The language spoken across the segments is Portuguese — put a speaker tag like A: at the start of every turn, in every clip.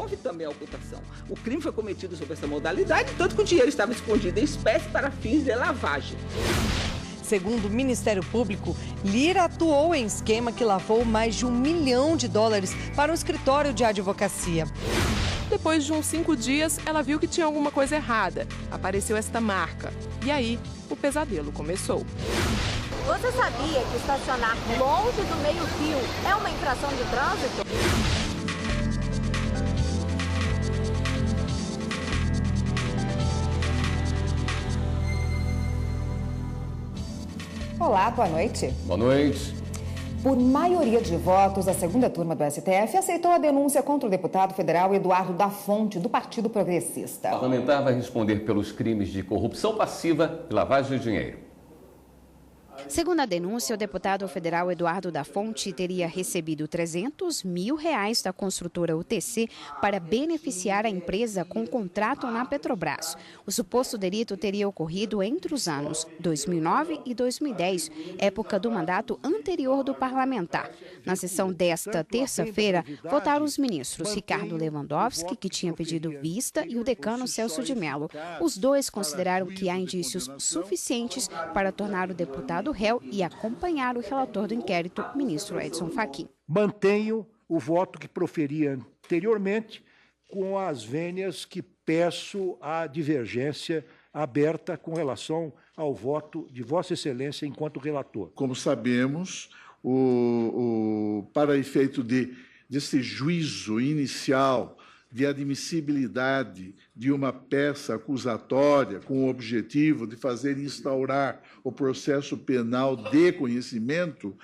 A: houve também a ocultação. O crime foi cometido sob essa modalidade, tanto que o dinheiro estava escondido em espécie para fins de lavagem.
B: Segundo o Ministério Público, Lira atuou em esquema que lavou mais de $1 milhão para um escritório de advocacia.
C: Depois de uns 5 dias, ela viu que tinha alguma coisa errada. Apareceu esta marca. E aí, o pesadelo começou.
D: Você sabia que estacionar longe do meio-fio é uma infração de trânsito?
E: Olá, boa noite.
F: Boa noite.
E: Por maioria de votos, a segunda turma do STF aceitou a denúncia contra o deputado federal Eduardo da Fonte, do Partido Progressista.
F: O parlamentar vai responder pelos crimes de corrupção passiva e lavagem de dinheiro.
G: Segundo a denúncia, o deputado federal Eduardo da Fonte teria recebido R$300 mil da construtora UTC para beneficiar a empresa com contrato na Petrobras. O suposto delito teria ocorrido entre os anos 2009 e 2010, época do mandato anterior do parlamentar. Na sessão desta terça-feira, votaram os ministros Ricardo Lewandowski, que tinha pedido vista, e o decano Celso de Mello. Os dois consideraram que há indícios suficientes para tornar o deputado réu e acompanhar o relator do inquérito, ministro Edson Fachin.
H: Mantenho o voto que proferi anteriormente, com as vênias que peço a divergência aberta com relação ao voto de Vossa Excelência enquanto relator.
I: Como sabemos, para efeito desse juízo inicial de admissibilidade de uma peça acusatória com o objetivo de fazer instaurar o processo penal de conhecimento,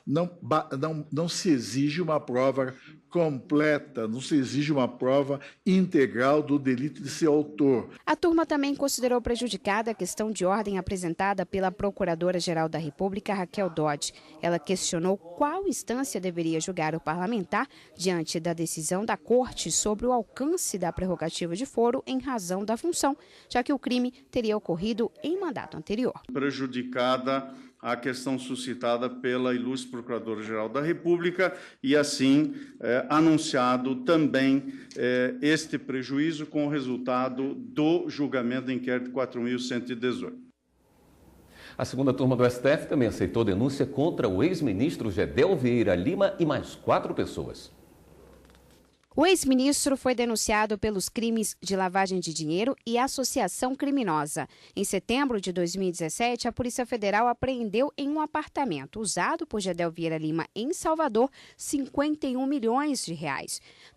I: não se exige uma prova completa, não se exige uma prova integral do delito de ser autor.
G: A turma também considerou prejudicada a questão de ordem apresentada pela Procuradora-Geral da República, Raquel Dodge. Ela questionou qual instância deveria julgar o parlamentar diante da decisão da Corte sobre o alcance da prerrogativa de foro em razão da função, já que o crime teria ocorrido em mandato anterior.
J: Prejudicada a questão suscitada pela ilustre Procuradora-Geral da República e, assim, anunciado também este prejuízo com o resultado do julgamento do inquérito 4.118.
F: A segunda turma do STF também aceitou denúncia contra o ex-ministro Gedel Vieira Lima e mais 4 pessoas.
G: O ex-ministro foi denunciado pelos crimes de lavagem de dinheiro e associação criminosa. Em setembro de 2017, a Polícia Federal apreendeu em um apartamento usado por Gedel Vieira Lima em Salvador R$51 milhões.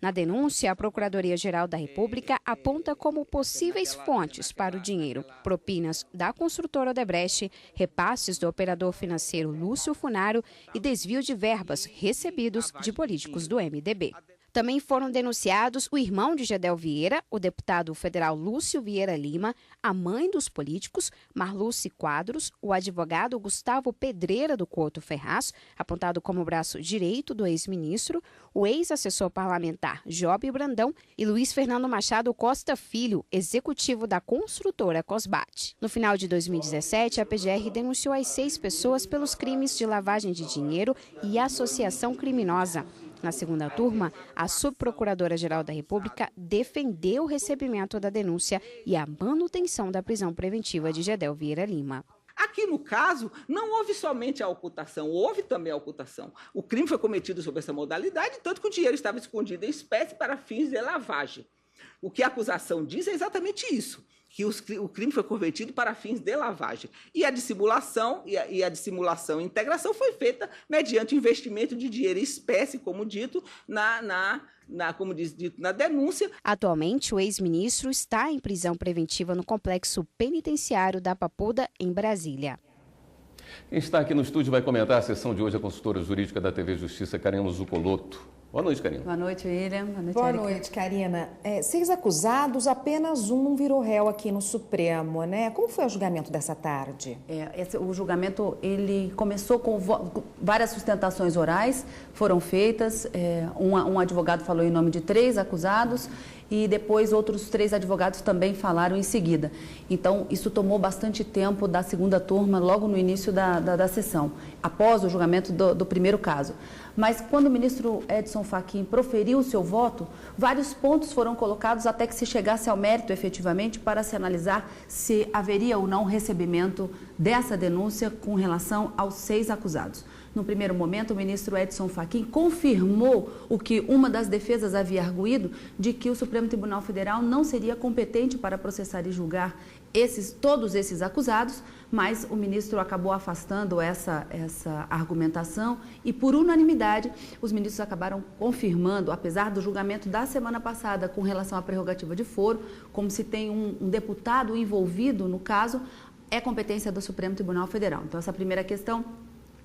G: Na denúncia, a Procuradoria-Geral da República aponta como possíveis fontes para o dinheiro propinas da construtora Odebrecht, repasses do operador financeiro Lúcio Funaro e desvio de verbas recebidos de políticos do MDB. Também foram denunciados o irmão de Gedel Vieira, o deputado federal Lúcio Vieira Lima, a mãe dos políticos, Marluce Quadros, o advogado Gustavo Pedreira do Couto Ferraz, apontado como braço direito do ex-ministro, o ex-assessor parlamentar Job Brandão e Luiz Fernando Machado Costa Filho, executivo da construtora Cosbat. No final de 2017, a PGR denunciou as 6 pessoas pelos crimes de lavagem de dinheiro e associação criminosa. Na segunda turma, a Subprocuradora-Geral da República defendeu o recebimento da denúncia e a manutenção da prisão preventiva de Gedel Vieira Lima.
A: Aqui no caso, não houve somente a ocultação, houve também a ocultação. O crime foi cometido sob essa modalidade, tanto que o dinheiro estava escondido em espécie para fins de lavagem. O que a acusação diz é exatamente isso, que o crime foi cometido para fins de lavagem. E a dissimulação e a integração foi feita mediante investimento de dinheiro em espécie, como dito, como dito na denúncia.
G: Atualmente, o ex-ministro está em prisão preventiva no complexo penitenciário da Papuda, em Brasília.
F: Quem está aqui no estúdio vai comentar a sessão de hoje, a consultora jurídica da TV Justiça, Karina Zuccolotto. Boa noite, Karina.
K: Boa noite, William. Boa noite,
E: Boa
K: Erika.
E: noite, Karina. 6 acusados, apenas um virou réu aqui no Supremo, né? Como foi o julgamento dessa tarde?
K: O julgamento ele começou com várias sustentações orais, foram feitas. Um advogado falou em nome de 3 acusados e depois outros 3 advogados também falaram em seguida. Então, isso tomou bastante tempo da segunda turma, logo no início da sessão, após o julgamento do primeiro caso. Mas quando o ministro Edson Fachin proferiu o seu voto, vários pontos foram colocados até que se chegasse ao mérito efetivamente para se analisar se haveria ou não recebimento dessa denúncia com relação aos 6 acusados. No primeiro momento, o ministro Edson Fachin confirmou o que uma das defesas havia arguído, de que o Supremo Tribunal Federal não seria competente para processar e julgar todos esses acusados, mas o ministro acabou afastando essa argumentação e, por unanimidade, os ministros acabaram confirmando, apesar do julgamento da semana passada com relação à prerrogativa de foro, como se tem um deputado envolvido no caso, é competência do Supremo Tribunal Federal. Então, essa primeira questão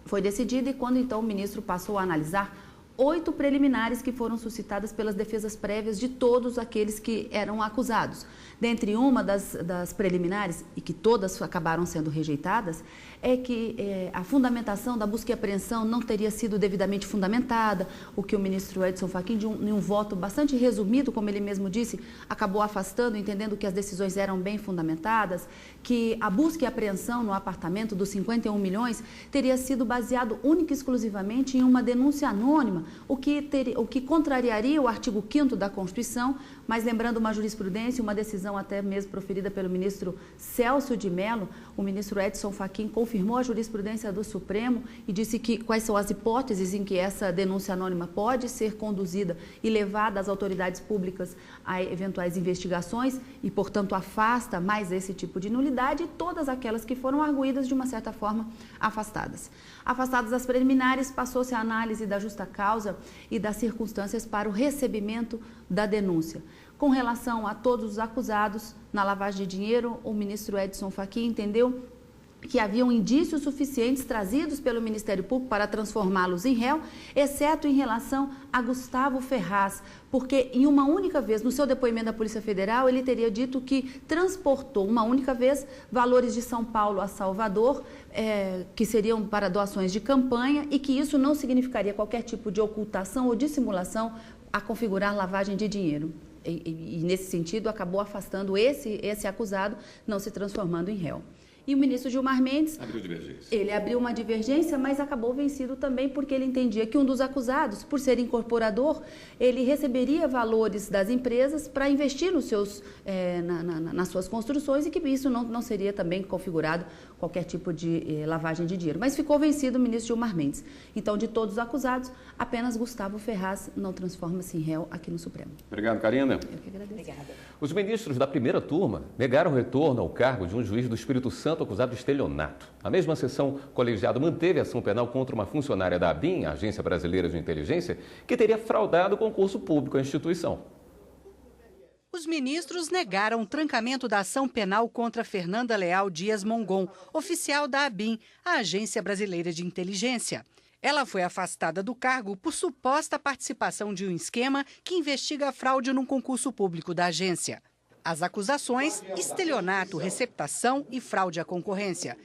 K: foi decidida e quando então o ministro passou a analisar 8 preliminares que foram suscitadas pelas defesas prévias de todos aqueles que eram acusados. Dentre uma das preliminares, e que todas acabaram sendo rejeitadas, é que a fundamentação da busca e apreensão não teria sido devidamente fundamentada, o que o ministro Edson Fachin, em um voto bastante resumido, como ele mesmo disse, acabou afastando, entendendo que as decisões eram bem fundamentadas, que a busca e apreensão no apartamento dos 51 milhões teria sido baseado única e exclusivamente em uma denúncia anônima, o que contrariaria o artigo 5º da Constituição, mas lembrando uma jurisprudência, uma decisão até mesmo proferida pelo ministro Celso de Mello, o ministro Edson Fachin confirmou a jurisprudência do Supremo e disse que quais são as hipóteses em que essa denúncia anônima pode ser conduzida e levada às autoridades públicas a eventuais investigações e, portanto, afasta mais esse tipo de nulidade e todas aquelas que foram arguídas, de uma certa forma, afastadas. Afastadas as preliminares, passou-se a análise da justa causa e das circunstâncias para o recebimento da denúncia. Com relação a todos os acusados na lavagem de dinheiro, o ministro Edson Fachin entendeu que haviam indícios suficientes trazidos pelo Ministério Público para transformá-los em réu, exceto em relação a Gustavo Ferraz, porque em uma única vez, no seu depoimento da Polícia Federal, ele teria dito que transportou uma única vez valores de São Paulo a Salvador, que seriam para doações de campanha, e que isso não significaria qualquer tipo de ocultação ou dissimulação a configurar lavagem de dinheiro. E nesse sentido, acabou afastando esse acusado, não se transformando em réu. E o ministro Gilmar Mendes, ele abriu uma divergência, mas acabou vencido também porque ele entendia que um dos acusados, por ser incorporador, ele receberia valores das empresas para investir nos nas suas construções e que isso não seria também configurado qualquer tipo de lavagem de dinheiro. Mas ficou vencido o ministro Gilmar Mendes. Então, de todos os acusados, apenas Gustavo Ferraz não transforma-se em réu aqui no Supremo.
F: Obrigado, Karina.
K: Eu que agradeço. Obrigada.
F: Os ministros da primeira turma negaram o retorno ao cargo de um juiz do Espírito Santo acusado de estelionato. A mesma sessão, o colegiado manteve ação penal contra uma funcionária da ABIN, a Agência Brasileira de Inteligência, que teria fraudado o concurso público à instituição.
L: Os ministros negaram o trancamento da ação penal contra Fernanda Leal Dias Mongon, oficial da ABIN, a Agência Brasileira de Inteligência. Ela foi afastada do cargo por suposta participação de um esquema que investiga a fraude num concurso público da agência. As acusações: estelionato, receptação e fraude à concorrência.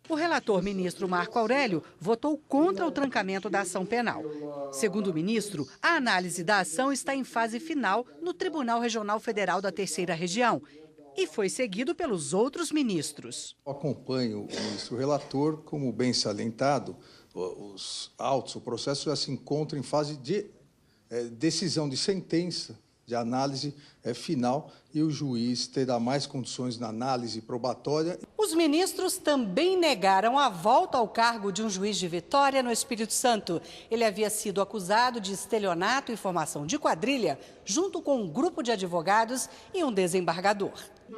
L: O relator ministro Marco Aurélio votou contra o trancamento da ação penal. Segundo o ministro, a análise da ação está em fase final no Tribunal Regional Federal da Terceira Região e foi seguido pelos outros ministros.
M: Acompanho o ministro relator, como bem salientado, os autos, o processo já se encontra em fase de decisão de sentença, de análise final, e o juiz terá mais condições na análise probatória.
L: Os ministros também negaram a volta ao cargo de um juiz de Vitória, no Espírito Santo. Ele havia sido acusado de estelionato e formação de quadrilha, junto com um grupo de advogados e um desembargador.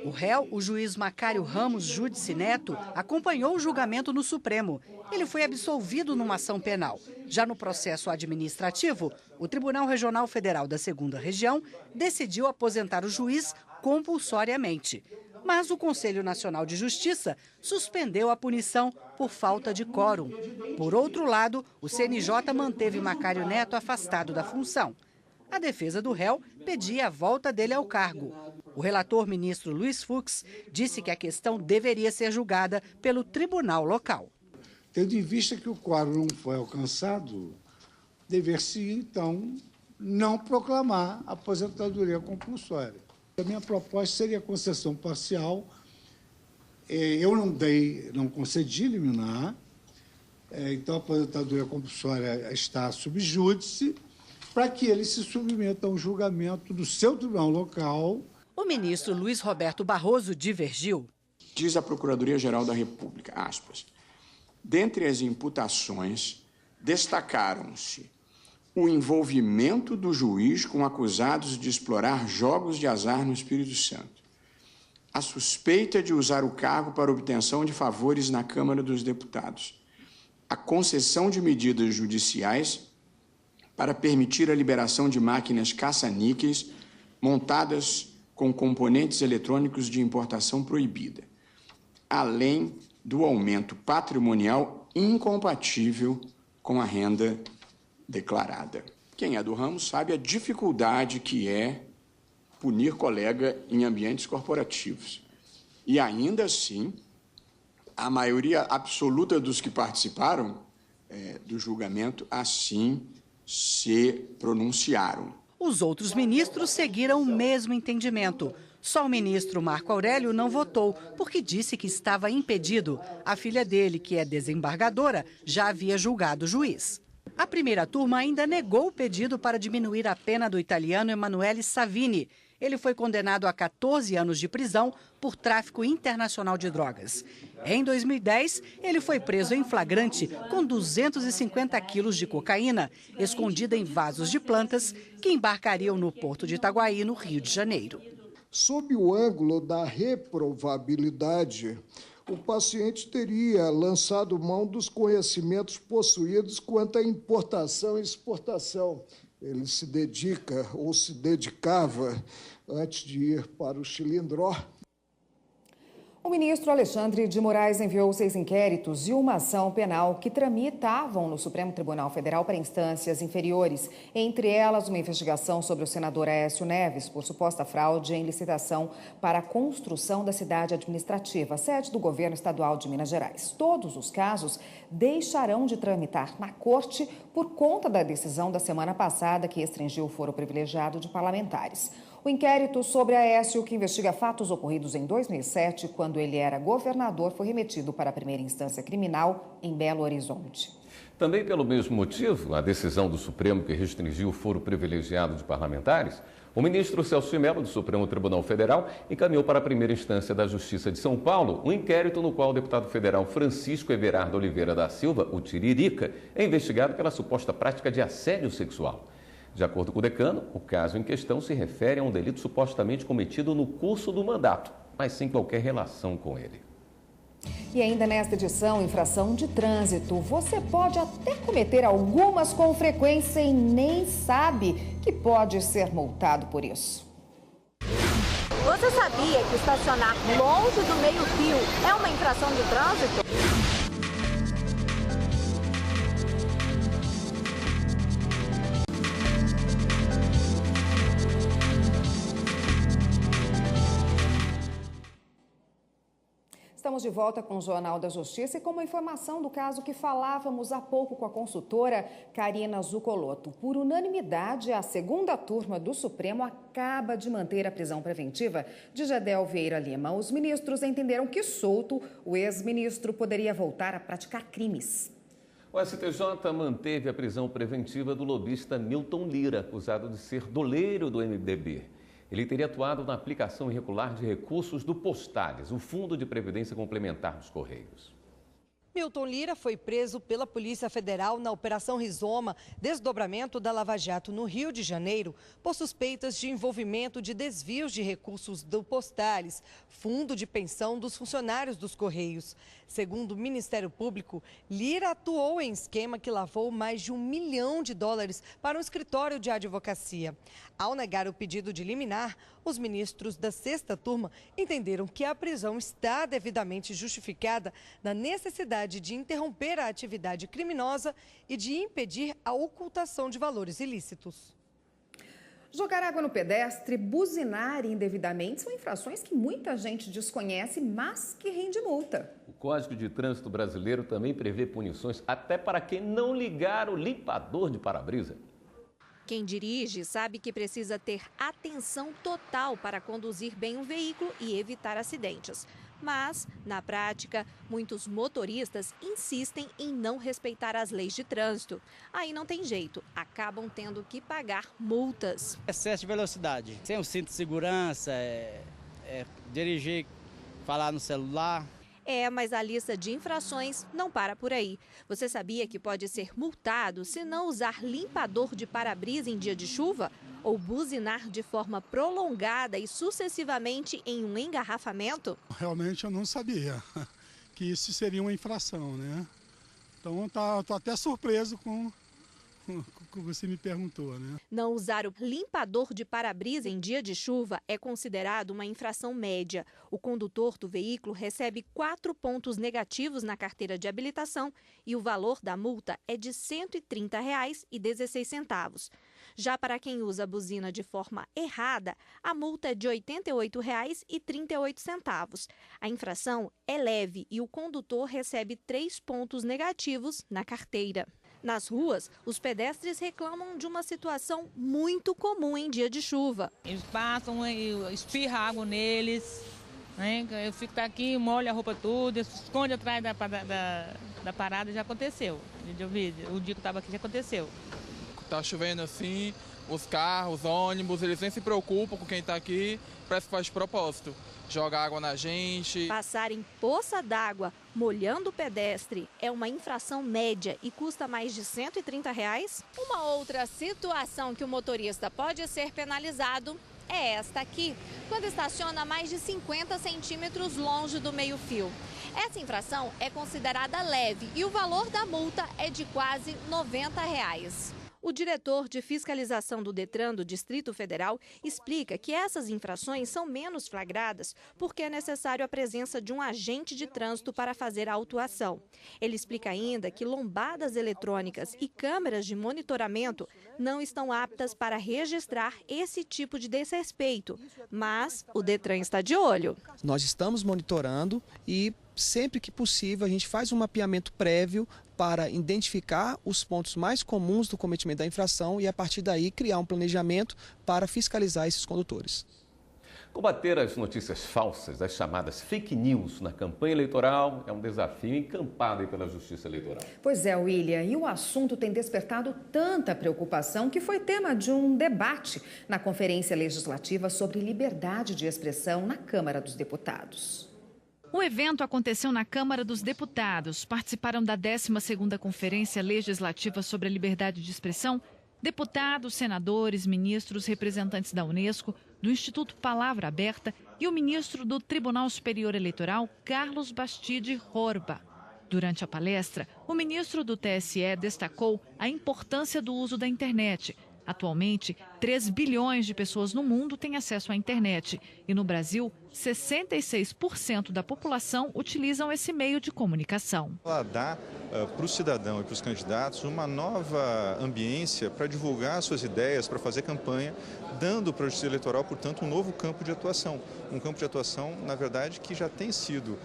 L: O réu, o juiz Macário Ramos Júdice Neto, acompanhou o julgamento no Supremo. Ele foi absolvido numa ação penal. Já no processo administrativo, o Tribunal Regional Federal da Segunda Região decidiu aposentar o juiz compulsoriamente. Mas o Conselho Nacional de Justiça suspendeu a punição por falta de quórum. Por outro lado, o CNJ manteve Macário Neto afastado da função. A defesa do réu pedia a volta dele ao cargo. O relator ministro Luiz Fux disse que a questão deveria ser julgada pelo tribunal local.
N: Tendo em vista que o quórum não foi alcançado, dever-se, então, não proclamar a aposentadoria compulsória. A minha proposta seria concessão parcial. Eu não concedi liminar, então a aposentadoria compulsória está sob júdice, para que ele se submeta a um julgamento do seu tribunal local.
L: O ministro Luiz Roberto Barroso divergiu.
O: Diz a Procuradoria-Geral da República, aspas, dentre as imputações, destacaram-se o envolvimento do juiz com acusados de explorar jogos de azar no Espírito Santo, a suspeita de usar o cargo para obtenção de favores na Câmara dos Deputados, a concessão de medidas judiciais para permitir a liberação de máquinas caça-níqueis montadas com componentes eletrônicos de importação proibida, além do aumento patrimonial incompatível com a renda declarada. Quem é do ramo sabe a dificuldade que é punir colega em ambientes corporativos. E ainda assim, a maioria absoluta dos que participaram do julgamento assim se pronunciaram.
L: Os outros ministros seguiram o mesmo entendimento. Só o ministro Marco Aurélio não votou, porque disse que estava impedido. A filha dele, que é desembargadora, já havia julgado o juiz. A primeira turma ainda negou o pedido para diminuir a pena do italiano Emanuele Savini. Ele foi condenado a 14 anos de prisão por tráfico internacional de drogas. Em 2010, ele foi preso em flagrante com 250 quilos de cocaína, escondida em vasos de plantas que embarcariam no porto de Itaguaí, no Rio de Janeiro.
P: Sob o ângulo da reprovabilidade, o paciente teria lançado mão dos conhecimentos possuídos quanto à importação e exportação. Ele se dedica ou se dedicava antes de ir para o Chilindró.
E: O ministro Alexandre de Moraes enviou 6 inquéritos e uma ação penal que tramitavam no Supremo Tribunal Federal para instâncias inferiores, entre elas uma investigação sobre o senador Aécio Neves por suposta fraude em licitação para a construção da cidade administrativa, sede do governo estadual de Minas Gerais. Todos os casos deixarão de tramitar na Corte por conta da decisão da semana passada que restringiu o foro privilegiado de parlamentares. O inquérito sobre Aécio, que investiga fatos ocorridos em 2007, quando ele era governador, foi remetido para a primeira instância criminal em Belo Horizonte.
F: Também pelo mesmo motivo, a decisão do Supremo que restringiu o foro privilegiado de parlamentares, o ministro Celso de Mello, do Supremo Tribunal Federal, encaminhou para a primeira instância da Justiça de São Paulo um inquérito no qual o deputado federal Francisco Everardo Oliveira da Silva, o Tiririca, é investigado pela suposta prática de assédio sexual. De acordo com o decano, o caso em questão se refere a um delito supostamente cometido no curso do mandato, mas sem qualquer relação com ele.
E: E ainda nesta edição, infração de trânsito. Você pode até cometer algumas com frequência e nem sabe que pode ser multado por isso.
D: Você sabia que estacionar longe do meio-fio é uma infração de trânsito?
E: Estamos de volta com o Jornal da Justiça e com uma informação do caso que falávamos há pouco com a consultora Karina Zucolotto. Por unanimidade, a segunda turma do Supremo acaba de manter a prisão preventiva de Gedel Vieira Lima. Os ministros entenderam que, solto, o ex-ministro poderia voltar a praticar crimes.
F: O STJ manteve a prisão preventiva do lobista Milton Lira, acusado de ser doleiro do MDB. Ele teria atuado na aplicação irregular de recursos do Postales, o Fundo de Previdência Complementar dos Correios.
B: Milton Lira foi preso pela Polícia Federal na Operação Rizoma, desdobramento da Lava Jato no Rio de Janeiro, por suspeitas de envolvimento de desvios de recursos do Postales, fundo de pensão dos funcionários dos Correios. Segundo o Ministério Público, Lira atuou em esquema que lavou mais de $1 milhão para um escritório de advocacia. Ao negar o pedido de liminar, os ministros da sexta turma entenderam que a prisão está devidamente justificada na necessidade de interromper a atividade criminosa e de impedir a ocultação de valores ilícitos.
E: Jogar água no pedestre, buzinar indevidamente são infrações que muita gente desconhece, mas que rende multa.
F: O Código de Trânsito Brasileiro também prevê punições até para quem não ligar o limpador de para-brisa.
Q: Quem dirige sabe que precisa ter atenção total para conduzir bem o veículo e evitar acidentes. Mas, na prática, muitos motoristas insistem em não respeitar as leis de trânsito. Aí não tem jeito, acabam tendo que pagar multas.
R: Excesso de velocidade, sem o cinto de segurança, dirigir, falar no celular.
Q: Mas a lista de infrações não para por aí. Você sabia que pode ser multado se não usar limpador de para-brisa em dia de chuva? Ou buzinar de forma prolongada e sucessivamente em um engarrafamento?
S: Realmente eu não sabia que isso seria uma infração, né? Então estou até surpreso com o que você me perguntou, né?
Q: Não usar o limpador de para-brisa em dia de chuva é considerado uma infração média. O condutor do veículo recebe 4 pontos negativos na carteira de habilitação e o valor da multa é de R$ 130,16. Já para quem usa a buzina de forma errada, a multa é de R$ 88,38. A infração é leve e o condutor recebe 3 pontos negativos na carteira. Nas ruas, os pedestres reclamam de uma situação muito comum em dia de chuva.
T: Eles passam e espirra água neles, né? Eu fico aqui, molho a roupa tudo, se esconde atrás da parada, já aconteceu. O dia que eu estava aqui já aconteceu.
U: Tá chovendo assim, os carros, os ônibus, eles nem se preocupam com quem está aqui, parece que faz de propósito. Joga água na gente.
Q: Passar em poça d'água molhando o pedestre é uma infração média e custa mais de R$ 130. Uma outra situação que o motorista pode ser penalizado é esta aqui, quando estaciona mais de 50 centímetros longe do meio-fio. Essa infração é considerada leve e o valor da multa é de quase R$ 90. O diretor de fiscalização do Detran do Distrito Federal explica que essas infrações são menos flagradas porque é necessário a presença de um agente de trânsito para fazer a autuação. Ele explica ainda que lombadas eletrônicas e câmeras de monitoramento não estão aptas para registrar esse tipo de desrespeito, mas o Detran está de olho.
V: Nós estamos monitorando e sempre que possível a gente faz um mapeamento prévio para identificar os pontos mais comuns do cometimento da infração e, a partir daí, criar um planejamento para fiscalizar esses condutores.
F: Combater as notícias falsas, as chamadas fake news na campanha eleitoral é um desafio encampado aí pela Justiça Eleitoral.
E: Pois é, William, e o assunto tem despertado tanta preocupação que foi tema de um debate na Conferência Legislativa sobre Liberdade de Expressão na Câmara dos Deputados.
W: O evento aconteceu na Câmara dos Deputados. Participaram da 12ª Conferência Legislativa sobre a Liberdade de Expressão deputados, senadores, ministros, representantes da Unesco, do Instituto Palavra Aberta e o ministro do Tribunal Superior Eleitoral, Carlos Bastide Horba. Durante a palestra, o ministro do TSE destacou a importância do uso da internet. Atualmente, 3 bilhões de pessoas no mundo têm acesso à internet e no Brasil, 66% da população utilizam esse meio de comunicação.
X: Ela dá para o cidadão e para os candidatos uma nova ambiência para divulgar suas ideias, para fazer campanha, dando para a Justiça Eleitoral, portanto, um novo campo de atuação. Um campo de atuação, na verdade, que já tem sido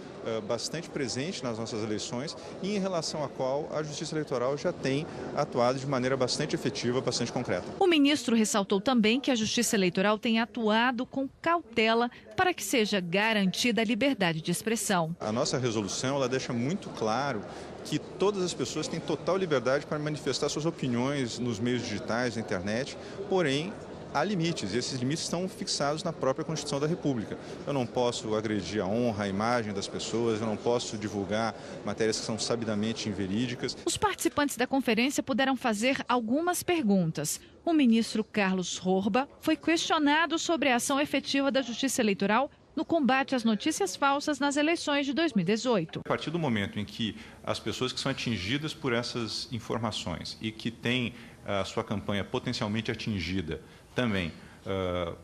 X: bastante presente nas nossas eleições e em relação à qual a Justiça Eleitoral já tem atuado de maneira bastante efetiva, bastante concreta.
W: O ministro ressaltou também que a Justiça Eleitoral tem atuado com cautela para que seja garantida a liberdade de expressão.
X: A nossa resolução ela deixa muito claro que todas as pessoas têm total liberdade para manifestar suas opiniões nos meios digitais, na internet, porém há limites, e esses limites estão fixados na própria Constituição da República. Eu não posso agredir a honra, a imagem das pessoas, eu não posso divulgar matérias que são sabidamente inverídicas.
W: Os participantes da conferência puderam fazer algumas perguntas. O ministro Carlos Horba foi questionado sobre a ação efetiva da Justiça Eleitoral no combate às notícias falsas nas eleições de 2018.
X: A partir do momento em que as pessoas que são atingidas por essas informações e que têm a sua campanha potencialmente atingida também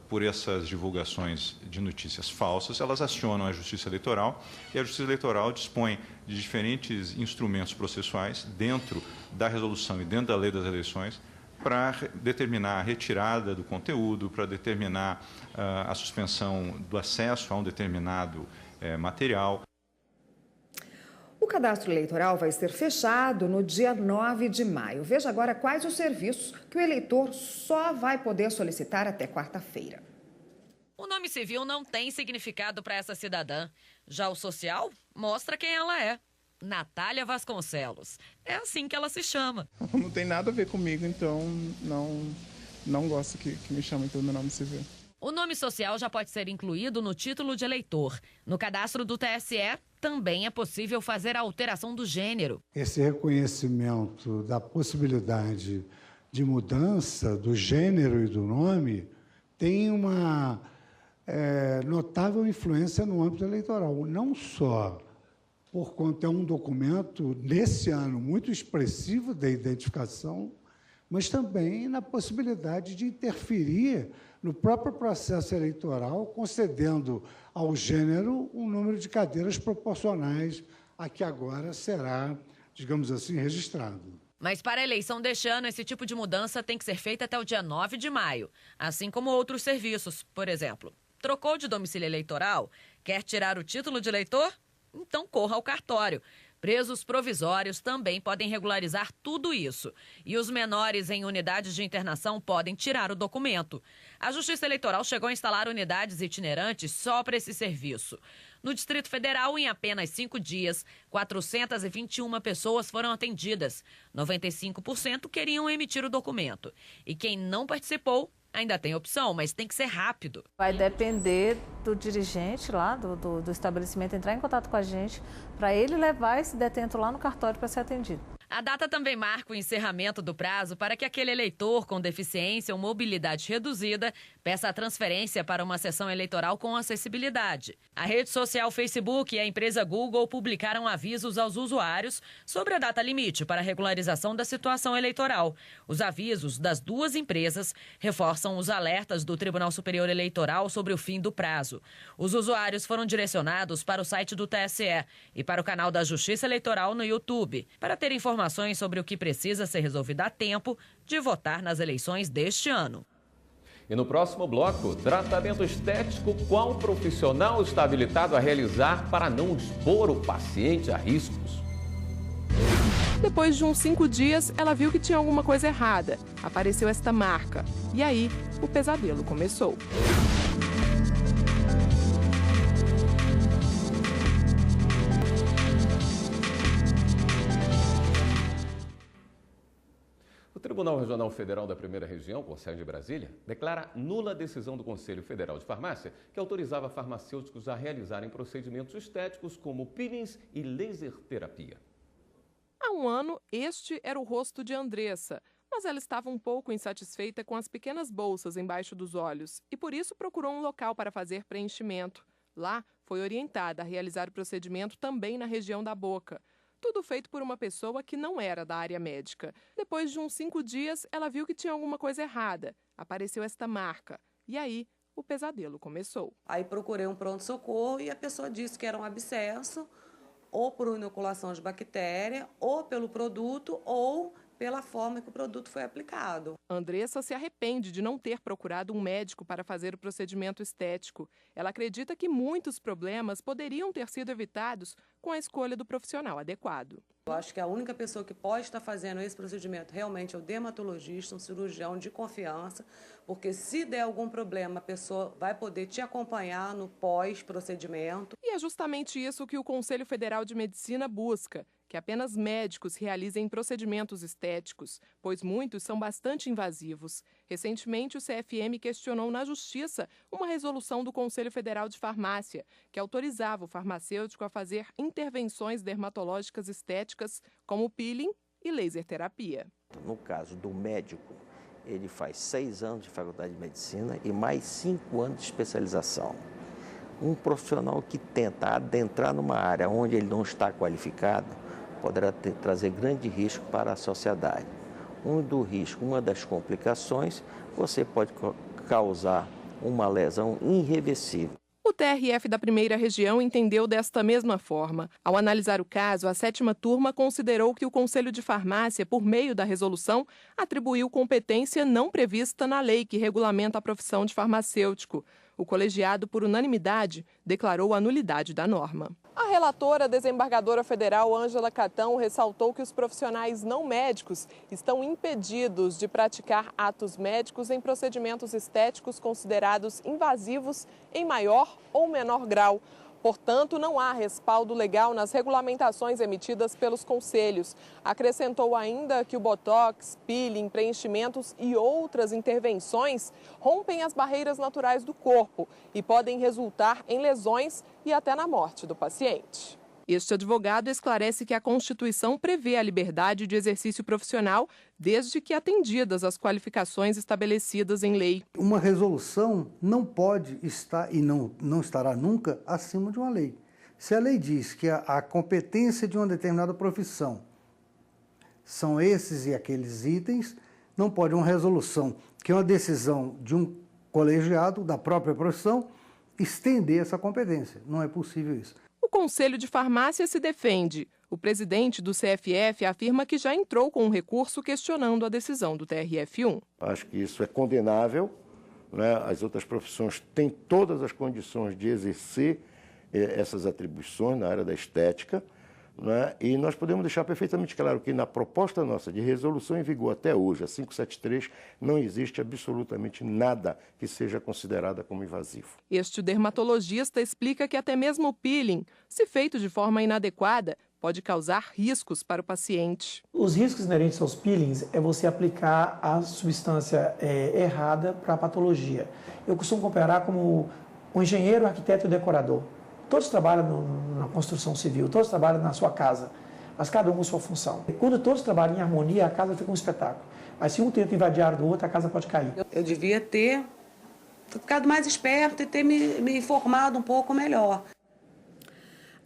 X: por essas divulgações de notícias falsas, elas acionam a Justiça Eleitoral e a Justiça Eleitoral dispõe de diferentes instrumentos processuais dentro da resolução e dentro da lei das eleições para determinar a retirada do conteúdo, para determinar a suspensão do acesso a um determinado material.
E: O cadastro eleitoral vai ser fechado no dia 9 de maio. Veja agora quais os serviços que o eleitor só vai poder solicitar até quarta-feira.
C: O nome civil não tem significado para essa cidadã. Já o social mostra quem ela é. Natália Vasconcelos. É assim que ela se chama.
H: Não tem nada a ver comigo, então não gosto que me chamem pelo meu nome civil.
C: O nome social já pode ser incluído no título de eleitor. No cadastro do TSE, também é possível fazer a alteração do gênero.
N: Esse reconhecimento da possibilidade de mudança do gênero e do nome tem uma notável influência no âmbito eleitoral. Não só por conta de um documento, nesse ano, muito expressivo da identificação, mas também na possibilidade de interferir no próprio processo eleitoral, concedendo ao gênero um número de cadeiras proporcionais a que agora será, digamos assim, registrado.
C: Mas para a eleição deste ano, esse tipo de mudança tem que ser feita até o dia 9 de maio, assim como outros serviços, por exemplo. Trocou de domicílio eleitoral? Quer tirar o título de eleitor? Então corra ao cartório. Presos provisórios também podem regularizar tudo isso. E os menores em unidades de internação podem tirar o documento. A Justiça Eleitoral chegou a instalar unidades itinerantes só para esse serviço. No Distrito Federal, em apenas 5 dias, 421 pessoas foram atendidas. 95% queriam emitir o documento. E quem não participou ainda tem opção, mas tem que ser rápido.
I: Vai depender do dirigente lá, do estabelecimento, entrar em contato com a gente para ele levar esse detento lá no cartório para ser atendido.
C: A data também marca o encerramento do prazo para que aquele eleitor com deficiência ou mobilidade reduzida peça a transferência para uma sessão eleitoral com acessibilidade. A rede social Facebook e a empresa Google publicaram avisos aos usuários sobre a data limite para a regularização da situação eleitoral. Os avisos das duas empresas reforçam os alertas do Tribunal Superior Eleitoral sobre o fim do prazo. Os usuários foram direcionados para o site do TSE e para o canal da Justiça Eleitoral no YouTube, para ter informações sobre o que precisa ser resolvido a tempo de votar nas eleições deste ano.
F: E no próximo bloco, tratamento estético, qual profissional está habilitado a realizar para não expor o paciente a riscos?
J: Depois de uns 5 dias, ela viu que tinha alguma coisa errada. Apareceu esta marca. E aí, o pesadelo começou.
F: O Tribunal Regional Federal da Primeira Região, com sede de Brasília, declara nula a decisão do Conselho Federal de Farmácia que autorizava farmacêuticos a realizarem procedimentos estéticos como peelings e laser terapia.
J: Há um ano, este era o rosto de Andressa, mas ela estava um pouco insatisfeita com as pequenas bolsas embaixo dos olhos e por isso procurou um local para fazer preenchimento. Lá, foi orientada a realizar o procedimento também na região da boca. Tudo feito por uma pessoa que não era da área médica. Depois de uns 5 dias, ela viu que tinha alguma coisa errada. Apareceu esta marca. E aí, o pesadelo começou.
Y: Aí procurei um pronto-socorro e a pessoa disse que era um abscesso, ou por inoculação de bactéria, ou pelo produto, ou pela forma que o produto foi aplicado.
J: Andressa se arrepende de não ter procurado um médico para fazer o procedimento estético. Ela acredita que muitos problemas poderiam ter sido evitados com a escolha do profissional adequado.
Y: Eu acho que a única pessoa que pode estar fazendo esse procedimento realmente é o dermatologista, um cirurgião de confiança, porque se der algum problema, a pessoa vai poder te acompanhar no pós-procedimento.
J: E é justamente isso que o Conselho Federal de Medicina busca, que apenas médicos realizem procedimentos estéticos, pois muitos são bastante invasivos. Recentemente, o CFM questionou na Justiça uma resolução do Conselho Federal de Farmácia, que autorizava o farmacêutico a fazer intervenções dermatológicas estéticas, como peeling e laser terapia.
Z: No caso do médico, ele faz 6 anos de faculdade de medicina e mais 5 anos de especialização. Um profissional que tenta adentrar numa área onde ele não está qualificado poderá trazer grande risco para a sociedade. Uma das complicações, você pode causar uma lesão irreversível.
J: O TRF da Primeira Região entendeu desta mesma forma. Ao analisar o caso, a 7ª turma considerou que o Conselho de Farmácia, por meio da resolução, atribuiu competência não prevista na lei que regulamenta a profissão de farmacêutico. O colegiado, por unanimidade, declarou a nulidade da norma. A relatora, desembargadora federal Ângela Catão, ressaltou que os profissionais não médicos estão impedidos de praticar atos médicos em procedimentos estéticos considerados invasivos em maior ou menor grau. Portanto, não há respaldo legal nas regulamentações emitidas pelos conselhos. Acrescentou ainda que o botox, peeling, preenchimentos e outras intervenções rompem as barreiras naturais do corpo e podem resultar em lesões e até na morte do paciente. Este advogado esclarece que a Constituição prevê a liberdade de exercício profissional desde que atendidas as qualificações estabelecidas em lei.
A: Uma resolução não pode estar e não estará nunca acima de uma lei. Se a lei diz que a competência de uma determinada profissão são esses e aqueles itens, não pode uma resolução, que é uma decisão de um colegiado da própria profissão, estender essa competência. Não é possível isso.
J: O Conselho de Farmácia se defende. O presidente do CFF afirma que já entrou com um recurso questionando a decisão do TRF1.
G: Acho que isso é condenável, né? As outras profissões têm todas as condições de exercer essas atribuições na área da estética, né? E nós podemos deixar perfeitamente claro que na proposta nossa de resolução em vigor até hoje, a 573, não existe absolutamente nada que seja considerada como invasivo.
J: Este dermatologista explica que até mesmo o peeling, se feito de forma inadequada, pode causar riscos para o paciente.
K: Os riscos inerentes aos peelings é você aplicar a substância errada para a patologia. Eu costumo comparar como um engenheiro, arquiteto e decorador. Todos trabalham na construção civil, todos trabalham na sua casa, mas cada um com sua função. E quando todos trabalham em harmonia, a casa fica um espetáculo. Mas se um tenta invadir a área do outro, a casa pode cair.
Y: Eu devia ter ficado mais esperto e ter me informado um pouco melhor.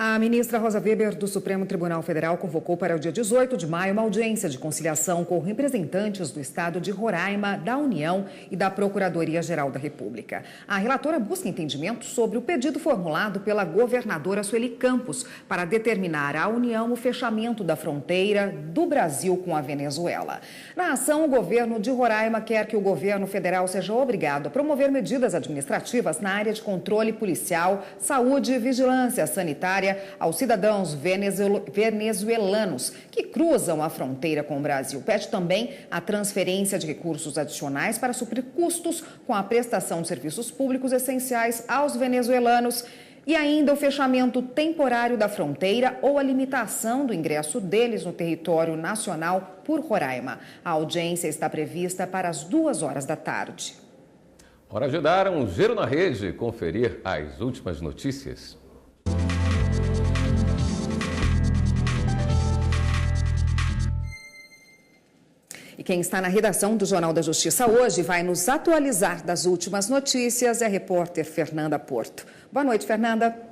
E: A ministra Rosa Weber, do Supremo Tribunal Federal, convocou para o dia 18 de maio uma audiência de conciliação com representantes do Estado de Roraima, da União e da Procuradoria-Geral da República. A relatora busca entendimento sobre o pedido formulado pela governadora Sueli Campos para determinar à União o fechamento da fronteira do Brasil com a Venezuela. Na ação, o governo de Roraima quer que o governo federal seja obrigado a promover medidas administrativas na área de controle policial, saúde e vigilância sanitária aos cidadãos venezuelanos que cruzam a fronteira com o Brasil. Pede também a transferência de recursos adicionais para suprir custos com a prestação de serviços públicos essenciais aos venezuelanos e ainda o fechamento temporário da fronteira ou a limitação do ingresso deles no território nacional por Roraima. A audiência está prevista para as 2h da tarde.
F: Hora de dar um giro na rede, conferir as últimas notícias.
E: E quem está na redação do Jornal da Justiça hoje vai nos atualizar das últimas notícias é a repórter Fernanda Porto. Boa noite, Fernanda.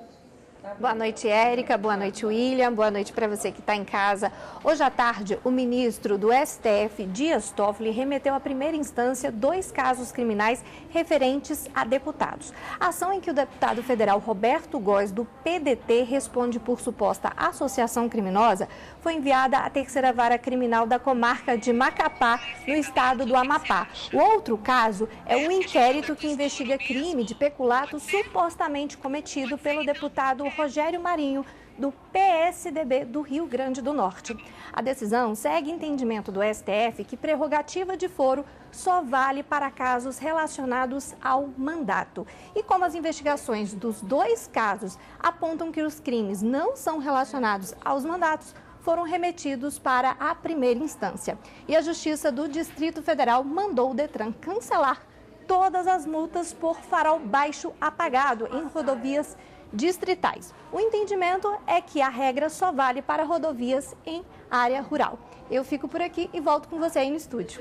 D: Boa noite, Érica. Boa noite, William. Boa noite para você que está em casa. Hoje à tarde, o ministro do STF, Dias Toffoli, remeteu à primeira instância 2 casos criminais referentes a deputados. A ação em que o deputado federal Roberto Góes, do PDT, responde por suposta associação criminosa, foi enviada à 3ª Vara Criminal da comarca de Macapá, no estado do Amapá. O outro caso é um inquérito que investiga crime de peculato supostamente cometido pelo deputado Rogério Marinho, do PSDB do Rio Grande do Norte. A decisão segue entendimento do STF que prerrogativa de foro só vale para casos relacionados ao mandato. E como as investigações dos 2 casos apontam que os crimes não são relacionados aos mandatos, foram remetidos para a primeira instância. E a Justiça do Distrito Federal mandou o Detran cancelar todas as multas por farol baixo apagado em rodovias distritais. O entendimento é que a regra só vale para rodovias em área rural. Eu fico por aqui e volto com você aí no estúdio.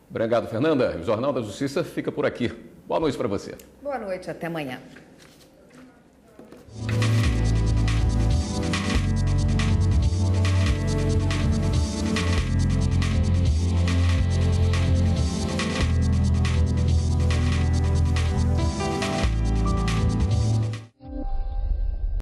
F: Obrigado, Fernanda. O Jornal da Justiça fica por aqui. Boa noite para você.
E: Boa noite, até amanhã.